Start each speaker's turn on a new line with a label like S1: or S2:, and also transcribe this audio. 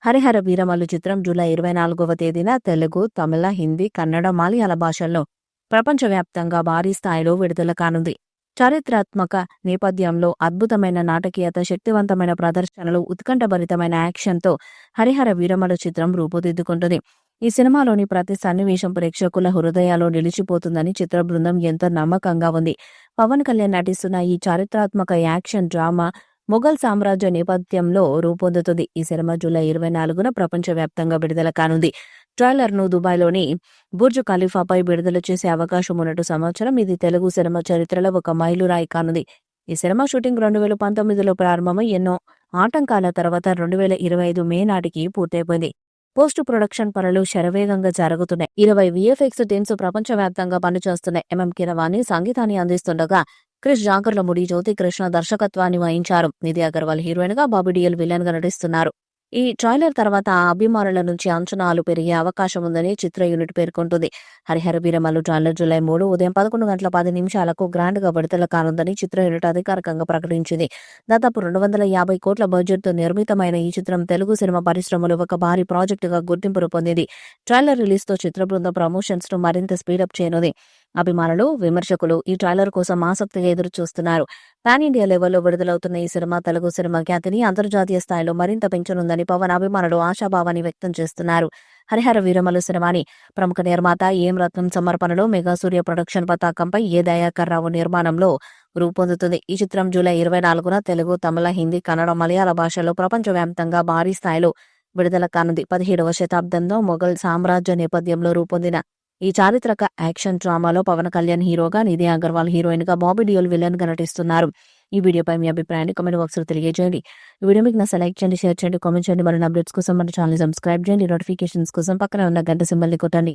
S1: హరిహర వీరమల్లు చిత్రం జూలై 24వ తేదీన తెలుగు, తమిళ, హిందీ, కన్నడ, మలయాళ భాషల్లో ప్రపంచవ్యాప్తంగా భారీ స్థాయిలో విడుదల కానుంది. చారిత్రాత్మక నేపథ్యంలో అద్భుతమైన నాటకీయత, శక్తివంతమైన ప్రదర్శనలు, ఉత్కంఠభరితమైన యాక్షన్‌తో హరిహర వీరమల్లు చిత్రం రూపుదిద్దుకుంటుంది. ఈ సినిమాలోని ప్రతి సన్నివేశం ప్రేక్షకుల హృదయాల్లో నిలిచిపోతుందని చిత్ర బృందం ఎంతో నమ్మకంగా ఉంది. పవన్ కళ్యాణ్ నటిస్తున్న ఈ చారిత్రాత్మక యాక్షన్ డ్రామా మొఘల్ సామ్రాజ్య నేపథ్యంలో రూపొందుతుంది. ఈ సినిమా జూలై 24న ప్రపంచవ్యాప్తంగా విడుదల కానుంది. ట్రైలర్‌ను దుబాయ్‌లోని బుర్జ్ ఖలీఫాపై విడుదల చేసే అవకాశం ఉన్నట్టు సమాచారం. ఇది తెలుగు సినిమా చరిత్రలో ఒక మైలురాయి కానుంది. ఈ సినిమా షూటింగ్ 2019లో ప్రారంభమై ఎన్నో ఆటంకాల తర్వాత 2025 మే నాటికి పూర్తయిపోయింది. పోస్ట్ ప్రొడక్షన్ పనులు శరవేగంగా జరుగుతున్నాయి. 20 వీఎఫ్ఎక్స్ టీమ్స్ ప్రపంచవ్యాప్తంగా పనిచేస్తున్నాయి. కీరవాణి సంగీతాన్ని అందిస్తుండగా క్రిష్ జాగర్లముడి, జ్యోతి కృష్ణ దర్శకత్వాన్ని వహించారు. నిధి అగర్వాల్ హీరోయిన్గా, బాబీ డియోల్ విలన్గా నటిస్తున్నారు. ఈ ట్రైలర్ తర్వాత అభిమానుల నుంచి అంచనాలు పెరిగే అవకాశం ఉందని చిత్ర యూనిట్ పేర్కొంటుంది. హరిహర వీరమల్లు ట్రైలర్ జూలై 3 ఉదయం 11:10 గ్రాండ్ గా విడుదల కానుందని చిత్ర యూనిట్ అధికారికంగా ప్రకటించింది. దాదాపు 250 కోట్ల బడ్జెట్తో నిర్మితమైన ఈ చిత్రం తెలుగు సినిమా పరిశ్రమలో ఒక భారీ ప్రాజెక్టుగా గుర్తింపు పొందింది. ట్రైలర్ రిలీజ్తో చిత్ర బృందం ప్రమోషన్స్ ను మరింత స్పీడప్ చేయనుంది. అభిమానులు, విమర్శకులు ఈ ట్రైలర్ కోసం ఆసక్తిగా ఎదురు చూస్తున్నారు. పాన్ ఇండియా లెవెల్లో విడుదలవుతున్న ఈ సినిమా తెలుగు సినిమా ఖ్యాతిని అంతర్జాతీయ స్థాయిలో మరింత పెంచనుందని పవన్ అభిమానులు ఆశాభావాన్ని వ్యక్తం చేస్తున్నారు. హరిహర వీరమల్లు సినిమాని ప్రముఖ నిర్మాత ఏం రత్నం సమర్పణలో మెగా సూర్య ప్రొడక్షన్ పతాకంపై ఏ దయాకర్ రావు నిర్మాణంలో రూపొందుతుంది. ఈ చిత్రం జూలై 24న తెలుగు, తమిళ, హిందీ, కన్నడ, మలయాళ భాషల్లో ప్రపంచవ్యాప్తంగా భారీ స్థాయిలో విడుదల కానుంది. 17వ శతాబ్దంలో మొఘల్ సామ్రాజ్య నేపథ్యంలో రూపొందిన ఈ చారిత్రక యాక్షన్ డ్రామాలో పవన్ కళ్యాణ్ హీరోగా, నిధి అగర్వాల్ హీరోయిన్గా, బాబీ డియోల్ విలన్గా నటిస్తున్నారు. ఈ వీడియోపై మీ అభిప్రాయాన్ని కామెంట్ బాక్స్లో తెలియజేయండి. ఈ వీడియో మీకు నచ్చితే లైక్ చేయండి, షేర్ చేయండి, కామెంట్ చేయండి. మరిన్ని అప్డేట్స్ కోసం మన ఛానల్ సబ్స్క్రైబ్ చేయండి. నోటిఫికేషన్స్ కోసం పక్కనే ఉన్న గంట సింబల్ని కొట్టండి.